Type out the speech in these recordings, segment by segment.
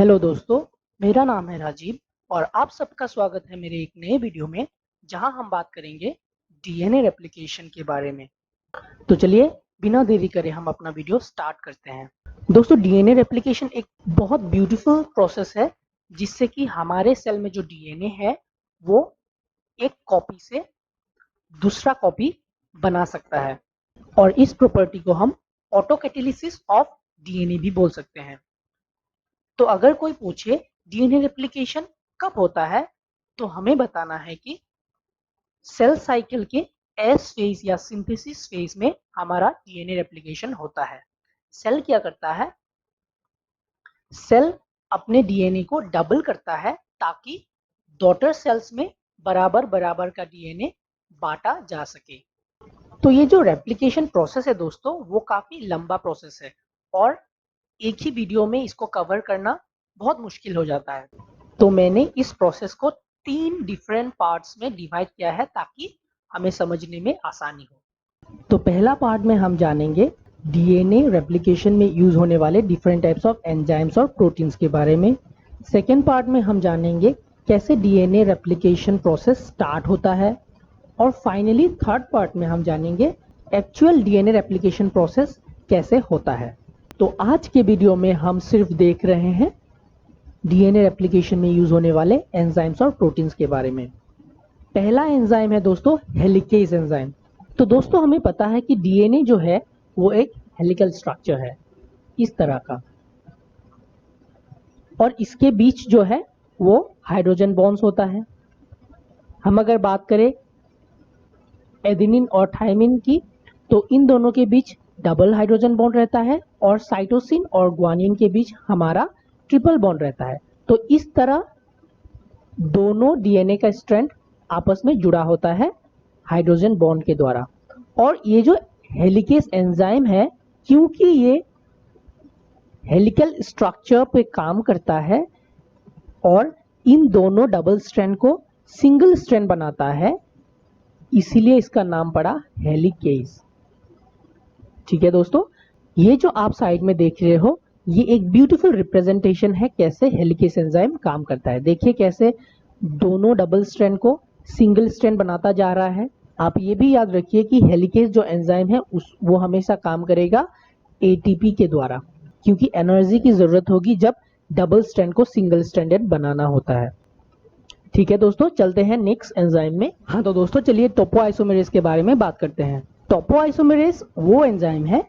Hello दोस्तों, मेरा नाम है राजीव और आप सबका स्वागत है मेरे एक नए वीडियो में जहां हम बात करेंगे डीएनए रेप्लिकेशन के बारे में। तो चलिए बिना देरी करे हम अपना वीडियो स्टार्ट करते हैं। दोस्तों, डीएनए रेप्लिकेशन एक बहुत ब्यूटीफुल प्रोसेस है जिससे कि हमारे सेल में जो डीएनए है वो एक कॉपी से दूसरा कॉपी बना सकता है और इस प्रॉपर्टी को हम ऑटोकैटालिसिस ऑफ डीएनए भी बोल सकते हैं। तो अगर कोई पूछे डीएनए रेप्लिकेशन कब होता है तो हमें बताना है कि सेल साइकिल के एस फेज या सिंथेसिस फेज में हमारा डीएनए रेप्लिकेशन होता है। सेल क्या करता है? सेल अपने डीएनए को डबल करता है ताकि डॉटर सेल्स में बराबर बराबर का डीएनए बांटा जा सके। तो ये जो रेप्लिकेशन प्रोसेस है दोस्तों, वो काफी लंबा प्रोसेस है और एक ही वीडियो में इसको कवर करना बहुत मुश्किल हो जाता है। तो मैंने इस प्रोसेस को 3 डिफरेंट पार्ट्स में डिवाइड किया है ताकि हमें समझने में आसानी हो। तो पहला पार्ट में हम जानेंगे डीएनए रेप्लिकेशन में यूज होने वाले डिफरेंट टाइप्स ऑफ एंजाइम्स और प्रोटीन्स के बारे में। सेकेंड पार्ट में हम जानेंगे कैसे डीएनए रेप्लिकेशन प्रोसेस स्टार्ट होता है और फाइनली थर्ड पार्ट में हम जानेंगे एक्चुअल डीएनए रेप्लिकेशन प्रोसेस कैसे होता है। तो आज के वीडियो में हम सिर्फ देख रहे हैं डीएनए रेप्लिकेशन में यूज होने वाले एंजाइम्स और प्रोटीन्स के बारे में। पहला एंजाइम है दोस्तों हेलिकेज एंजाइम। तो दोस्तों हमें पता है कि डीएनए जो है वो एक हेलिकल स्ट्रक्चर है इस तरह का, और इसके बीच जो है वो हाइड्रोजन बॉन्ड्स होता है। हम अगर बात करें एडेनिन और थायमिन की तो इन दोनों के बीच डबल हाइड्रोजन बॉन्ड रहता है और साइटोसिन और ग्वानिन के बीच हमारा ट्रिपल बॉन्ड रहता है। तो इस तरह दोनों डीएनए का स्ट्रैंड आपस में जुड़ा होता है हाइड्रोजन बॉन्ड के द्वारा। और ये जो हेलिकेज एंजाइम है, क्योंकि ये हेलिकल स्ट्रक्चर पे काम करता है और इन दोनों डबल स्ट्रैंड को सिंगल स्ट्रैंड बनाता है, इसीलिए इसका नाम पड़ा हेलिकेज। ठीक है दोस्तों, ये जो आप साइड में देख रहे हो ये एक ब्यूटीफुल रिप्रेजेंटेशन है कैसे हेलिकेज एंजाइम काम करता है। देखिए कैसे दोनों डबल स्ट्रैंड को सिंगल स्ट्रैंड बनाता जा रहा है। आप ये भी याद रखिए कि हेलिकेज जो एंजाइम है वो हमेशा काम करेगा एटीपी के द्वारा, क्योंकि एनर्जी की जरूरत होगी जब डबल स्ट्रैंड को सिंगल स्ट्रैंडेड बनाना होता है। ठीक है दोस्तों, चलते हैं नेक्स्ट एंजाइम में। हाँ तो दोस्तों चलिए टोपोआइसोमेरेज के बारे में बात करते हैं। टोपोआइसोमेरेज वो एंजाइम है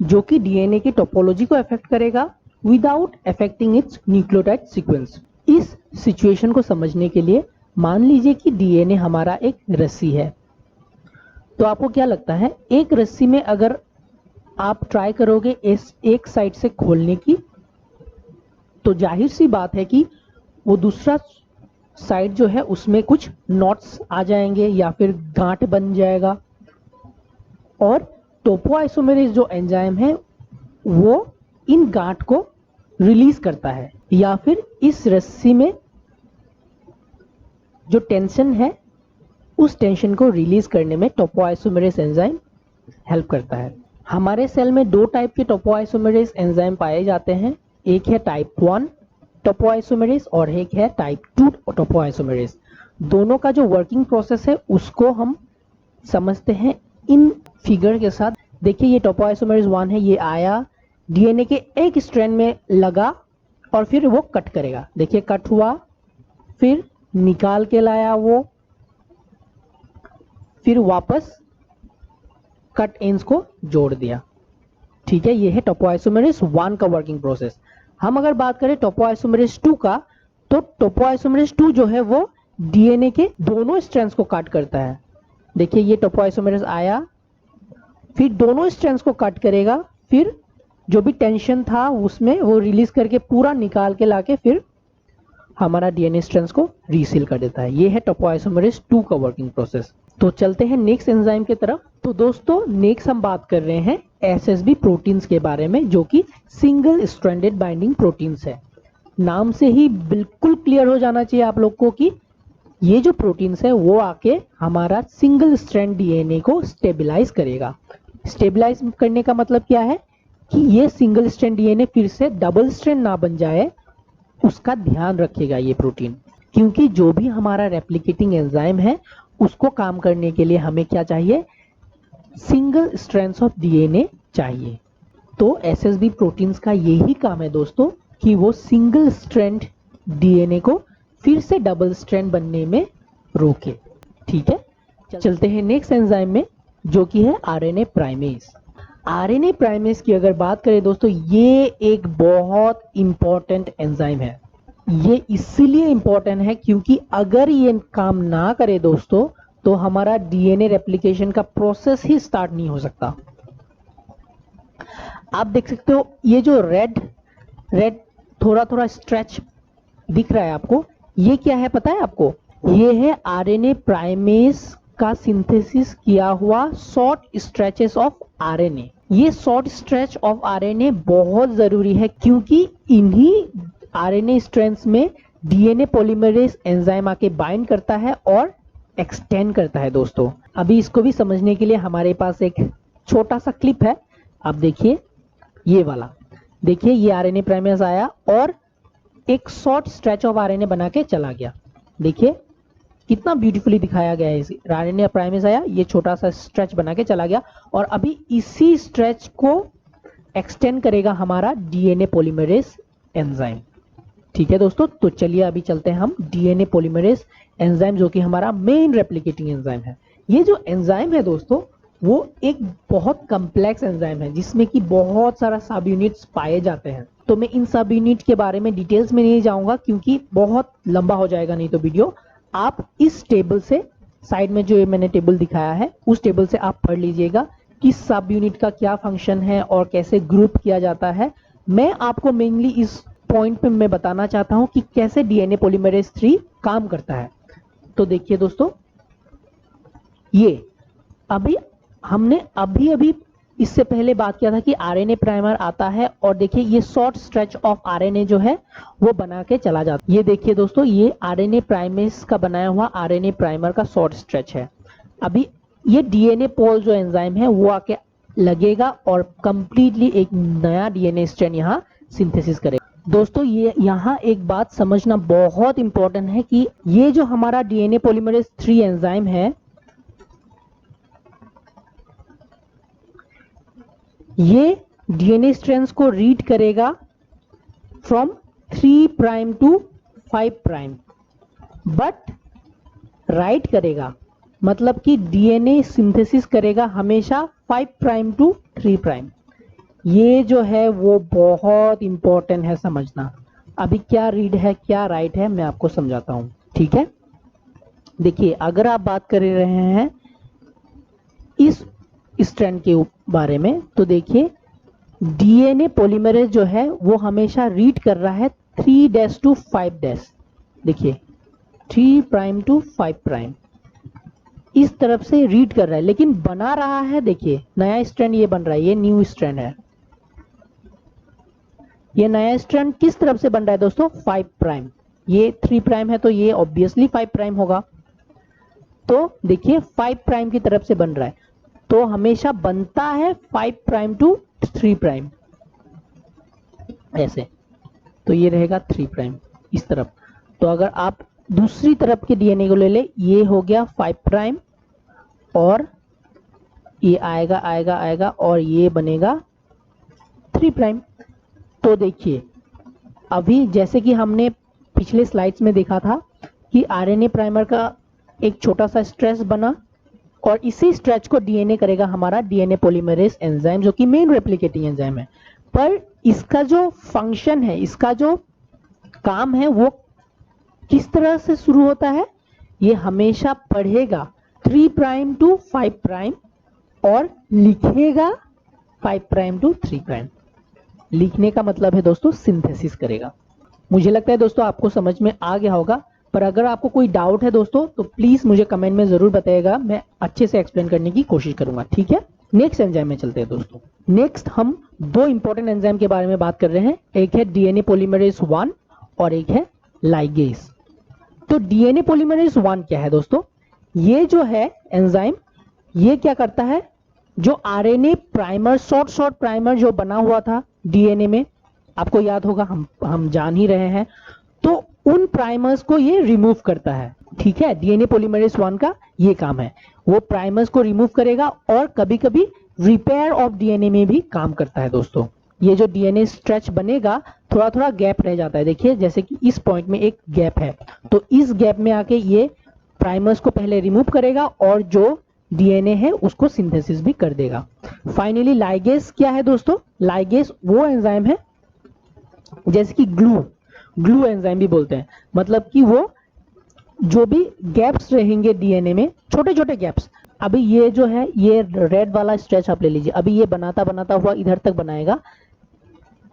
जो कि डीएनए की टोपोलॉजी को अफेक्ट करेगा without affecting it's nucleotide sequence. इस सिचुएशन को समझने के लिए मान लीजिए कि डीएनए हमारा एक रस्सी है। तो आपको क्या लगता है, एक रस्सी में अगर आप ट्राई करोगे इस एक साइड से खोलने की तो जाहिर सी बात है कि वो दूसरा साइड जो है उसमें कुछ नॉट्स आ जाएंगे या फिर गांठ बन जाएगा। और टोपोआइसोमेरेज जो एंजाइम है वो इन गांठ को रिलीज करता है, या फिर इस रस्सी में जो टेंशन है उस टेंशन को रिलीज करने में टोपोआइसोमेरेज एंजाइम हेल्प करता है। हमारे सेल में 2 टाइप के टोपोआइसोमेरेज एंजाइम पाए जाते हैं, एक है टाइप 1 टोपोआइसोमेरेज और एक है टाइप 2 टोपोआइसोमेरेज। दोनों का जो वर्किंग प्रोसेस है उसको हम समझते हैं इन फिगर के साथ। देखिए ये टोपोआइसोमेरेज 1 है, ये आया डीएनए के एक स्ट्रैंड में लगा और फिर वो कट करेगा। देखिए कट हुआ, फिर निकाल के लाया वो, फिर वापस कट एंड्स को जोड़ दिया। ठीक है, ये है टोपोआइसोमेरेज 1 का वर्किंग प्रोसेस। हम अगर बात करें टोपोआइसोमेरेज 2 का, तो टोपोआइसोमेरेज 2 जो है वो डीएनए के दोनों स्ट्रैंड्स को कट करता है। देखिए ये टोपोआइसोमेरेज आया, फिर दोनों स्ट्रैंड्स को कट करेगा, फिर जो भी टेंशन था उसमें वो रिलीज करके पूरा निकाल के लाके फिर हमारा डीएनए स्ट्रैंड्स को रीसील कर देता है। ये है टोपोआइसोमेरेज 2 का वर्किंग प्रोसेस। तो चलते हैं नेक्स्ट एंजाइम की तरफ। तो दोस्तों नेक्स्ट हम बात कर रहे हैं एसएसबी प्रोटीन्स के बारे में, जो कि सिंगल स्ट्रैंडेड बाइंडिंग प्रोटीन्स है। नाम से ही बिल्कुल क्लियर हो जाना चाहिए आप लोग को कि ये जो प्रोटीन्स है वो आके हमारा सिंगल स्ट्रैंड डीएनए को स्टेबलाइज करेगा। स्टेबलाइज करने का मतलब क्या है कि ये सिंगल स्ट्रैंड डीएनए फिर से डबल स्ट्रैंड ना बन जाए उसका ध्यान रखेगा ये प्रोटीन, क्योंकि जो भी हमारा रेप्लिकेटिंग एंजाइम है उसको काम करने के लिए हमें क्या चाहिए, सिंगल स्ट्रैंड्स ऑफ डीएनए चाहिए। तो एसएसबी प्रोटीन्स का यही काम है दोस्तों कि वो सिंगल स्ट्रैंड डीएनए को फिर से डबल स्ट्रैंड बनने में रोके। ठीक है, चलते हैं नेक्स्ट एंजाइम में, जो कि है आरएनए प्राइमेज। आरएनए प्राइमेज की अगर बात करें दोस्तों, ये एक बहुत इंपॉर्टेंट एंजाइम है। ये इसलिए इंपॉर्टेंट है क्योंकि अगर ये काम ना करे दोस्तों तो हमारा डीएनए रेप्लिकेशन का प्रोसेस ही स्टार्ट नहीं हो सकता। आप देख सकते हो ये जो रेड थोड़ा थोड़ा स्ट्रेच दिख रहा है आपको, ये क्या है पता है आपको? ये है आरएनए प्राइमेज का सिंथेसिस किया हुआ शॉर्ट स्ट्रेचेस ऑफ आरएनए। ये शॉर्ट स्ट्रेच ऑफ आरएनए बहुत जरूरी है क्योंकि इन्हीं आरएनए स्ट्रैंड्स में डीएनए पॉलीमरेज एंजाइम आके बाइंड करता है और एक्सटेंड करता है दोस्तों। अभी इसको भी समझने के लिए हमारे पास एक छोटा सा क्लिप है, आप देखिए ये वाला। देखिए ये आरएनए प्राइमेज आया और एक शॉर्ट स्ट्रेच ऑफ आरएनए बना के चला गया। देखिए कितना ब्यूटीफुली दिखाया गया है। आरएनए प्राइमेज आया, ये छोटा सा स्ट्रेच बना के चला गया और अभी इसी स्ट्रेच को एक्सटेंड करेगा हमारा डीएनए पॉलीमरेज एंजाइम। ठीक है दोस्तों, तो चलिए अभी चलते हैं हम डीएनए पॉलीमरेज एंजाइम, जो कि हमारा मेन रेप्लिकेटिंग एंजाइम है। ये जो एंजाइम है दोस्तों वो एक बहुत कम्प्लेक्स एंजाइम है जिसमें कि बहुत सारा सब यूनिट्स पाए जाते हैं। तो मैं इन सब यूनिट के बारे में डिटेल्स में नहीं जाऊंगा क्योंकि बहुत लंबा हो जाएगा नहीं तो वीडियो। आप इस टेबल से, साइड में जो मैंने टेबल दिखाया है उस टेबल से आप पढ़ लीजिएगा कि सब यूनिट का क्या फंक्शन है और कैसे ग्रुप किया जाता है। मैं आपको मेनली इस पॉइंट पे मैं बताना चाहता हूं कि कैसे डीएनए पॉलीमरेज 3 काम करता है। तो देखिए दोस्तों, ये हमने अभी इससे पहले बात किया था कि आरएनए प्राइमर आता है और देखिए ये शॉर्ट स्ट्रेच ऑफ आरएनए जो है वो बना के चला जाता है। ये देखिए दोस्तों, ये आरएनए प्राइमेज का बनाया हुआ आरएनए प्राइमर का शॉर्ट स्ट्रेच है। अभी ये डीएनए पोल जो एंजाइम है वो आके लगेगा और कंप्लीटली एक नया डीएनए स्ट्रैंड यहाँ सिंथेसिस करेगा। दोस्तों ये यहाँ एक बात समझना बहुत इंपॉर्टेंट है कि ये जो हमारा डीएनए पॉलीमरेज 3 एंजाइम है, ये डीएनए स्ट्रैंड्स को रीड करेगा from 3 prime to 5 prime, but write करेगा, मतलब कि डीएनए सिंथेसिस करेगा हमेशा 5 प्राइम टू 3 प्राइम। ये जो है वो बहुत इंपॉर्टेंट है समझना। अभी क्या रीड है क्या राइट है मैं आपको समझाता हूं। ठीक है, देखिए अगर आप बात कर रहे हैं इस स्ट्रैंड के बारे में तो देखिए डीएनए पॉलीमरेज जो है वो हमेशा रीड कर रहा है 3' टू 5'। देखिए 3 प्राइम टू 5 प्राइम इस तरफ से रीड कर रहा है, लेकिन बना रहा है, देखिए नया स्ट्रैंड ये बन रहा है, ये न्यू स्ट्रैंड है। ये नया स्ट्रैंड किस तरफ से बन रहा है दोस्तों? 5 प्राइम। ये 3 प्राइम है तो ये ऑब्वियसली 5 प्राइम होगा। तो देखिए 5 प्राइम की तरफ से बन रहा है, तो हमेशा बनता है 5 प्राइम टू 3 प्राइम ऐसे, तो ये रहेगा 3 प्राइम इस तरफ। तो अगर आप दूसरी तरफ के डीएनए को ले ले, ये हो गया 5 प्राइम और ये आएगा आएगा आएगा और ये बनेगा 3 प्राइम। तो देखिए अभी जैसे कि हमने पिछले स्लाइड्स में देखा था कि आरएनए प्राइमर का एक छोटा सा स्ट्रेच बना और इसी स्ट्रेच को डीएनए करेगा हमारा डीएनए पॉलीमरेज एंजाइम, जो कि मेन रेप्लिकेटिंग एंजाइम है। पर इसका जो फंक्शन है, इसका जो काम है वो किस तरह से शुरू होता है? ये हमेशा पढ़ेगा 3 प्राइम टू 5 प्राइम और लिखेगा 5 प्राइम टू 3 प्राइम। लिखने का मतलब है दोस्तों सिंथेसिस करेगा। मुझे लगता है दोस्तों आपको समझ में आ गया होगा, पर अगर आपको कोई डाउट है दोस्तों तो प्लीज मुझे कमेंट में जरूर बताइएगा, मैं अच्छे से एक्सप्लेन करने की कोशिश करूंगा। ठीक है, नेक्स्ट एंजाइम में चलते हैं दोस्तों। नेक्स्ट हम 2 इंपॉर्टेंट एंजाइम के बारे में बात कर रहे हैं, एक है डीएनए पॉलीमरेज 1 और एक है लाइगेज। तो डीएनए पॉलीमरेज 1 क्या है दोस्तों? ये जो है एंजाइम, ये क्या करता है, जो आरएनए प्राइमर शॉर्ट प्राइमर जो बना हुआ था डीएनए में, आपको याद होगा, हम जान ही रहे हैं, उन प्राइमर्स को ये रिमूव करता है। ठीक है, डीएनए पॉलीमरेज 1 का ये काम है, वो प्राइमर्स को रिमूव करेगा और कभी कभी रिपेयर ऑफ डीएनए में भी काम करता है दोस्तों। ये जो डीएनए स्ट्रेच बनेगा, थोड़ा थोड़ा गैप रह जाता है, देखिए जैसे कि इस पॉइंट में एक गैप है, तो इस गैप में आके ये प्राइमर्स को पहले रिमूव करेगा और जो डीएनए है उसको सिंथेसिस भी कर देगा। फाइनली लाइगेज क्या है दोस्तों? लाइगेज वो एंजाइम है जैसे कि ग्लू एंजाइम भी बोलते हैं, मतलब कि वो जो भी गैप्स रहेंगे डीएनए में, छोटे छोटे गैप्स, अभी ये जो है ये रेड वाला स्ट्रेच आप ले लीजिए, अभी ये बनाता बनाता हुआ इधर तक बनाएगा,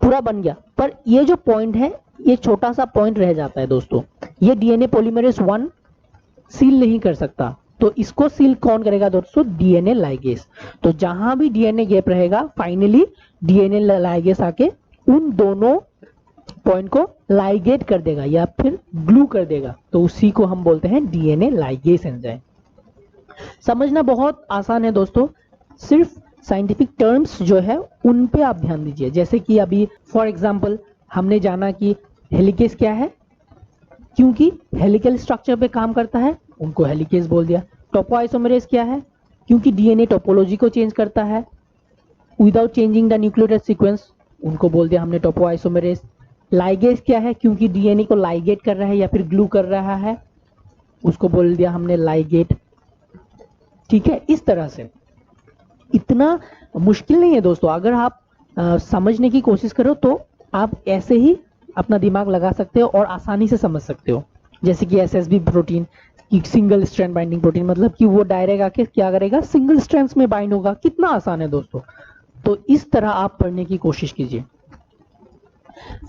पूरा बन गया, पर ये जो पॉइंट है ये छोटा सा पॉइंट रह जाता है दोस्तों। ये डीएनए पॉलीमरेज 1 सील नहीं कर सकता, तो इसको सील कौन करेगा दोस्तों? DNA ligase. तो जहां भी डीएनए गैप रहेगा, फाइनली डीएनए लाइगेज आके उन दोनों पॉइंट को लाइगेट कर देगा या फिर ग्लू कर देगा, तो उसी को हम बोलते हैं डीएनए लाइगेज एंजाइम। समझना बहुत आसान है दोस्तों, सिर्फ साइंटिफिक टर्म्स जो है उन पे आप ध्यान दीजिए। जैसे कि अभी फॉर एग्जांपल हमने जाना कि हेलिकेज क्या है, क्योंकि हेलिकल स्ट्रक्चर पे काम करता है उनको हेलिकेज बोल दिया। टोपोआइसोमरेज क्या है? क्योंकि डीएनए टोपोलॉजी को चेंज करता है without changing the nucleotide sequence, उनको बोल दिया हमने टोपोआइसोमरेज। लाइगेज क्या है? क्योंकि डीएनए को लाइगेट कर रहा है या फिर ग्लू कर रहा है, उसको बोल दिया हमने लाइगेट। ठीक है, इस तरह से इतना मुश्किल नहीं है दोस्तों, अगर आप समझने की कोशिश करो तो आप ऐसे ही अपना दिमाग लगा सकते हो और आसानी से समझ सकते हो। जैसे कि SSB protein, single strand binding protein, मतलब कि वो डायरेक्ट आके क्या करेगा? सिंगल स्ट्रैंड्स में बाइंड होगा। कितना आसान है दोस्तों, तो इस तरह आप पढ़ने की कोशिश कीजिए।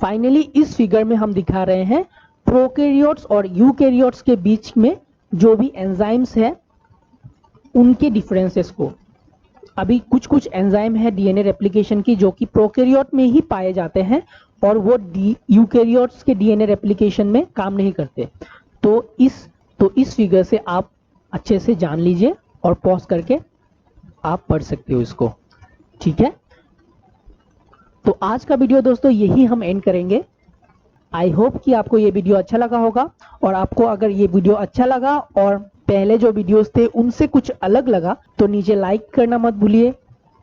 फाइनली इस फिगर में हम दिखा रहे हैं प्रोकैरियोट्स और यूकैरियोट्स के बीच में जो भी एंजाइम्स है उनके डिफरेंसेस को। अभी कुछ कुछ एंजाइम है डीएनए रेप्लिकेशन की जो कि प्रोकैरियोट में ही पाए जाते हैं और वो यूकैरियोट्स के डीएनए रेप्लिकेशन में काम नहीं करते। तो इस फिगर से आप अच्छे से जान लीजिए और पॉज करके आप पढ़ सकते हो इसको। ठीक है, तो आज का वीडियो दोस्तों यही हम एंड करेंगे। आई होप कि आपको ये वीडियो अच्छा लगा होगा, और आपको अगर ये वीडियो अच्छा लगा और पहले जो वीडियोस थे उनसे कुछ अलग लगा तो नीचे लाइक करना मत भूलिए,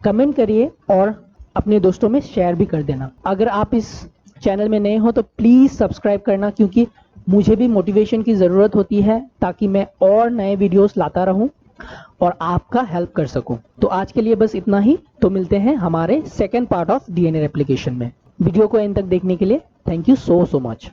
कमेंट करिए और अपने दोस्तों में शेयर भी कर देना। अगर आप इस चैनल में नए हो तो प्लीज सब्सक्राइब करना, क्योंकि मुझे भी मोटिवेशन की जरूरत होती है ताकि मैं और नए वीडियोस लाता रहूं और आपका हेल्प कर सकूं। तो आज के लिए बस इतना ही, तो मिलते हैं हमारे second part of DNA replication में। वीडियो को एंड तक देखने के लिए थैंक यू सो मच।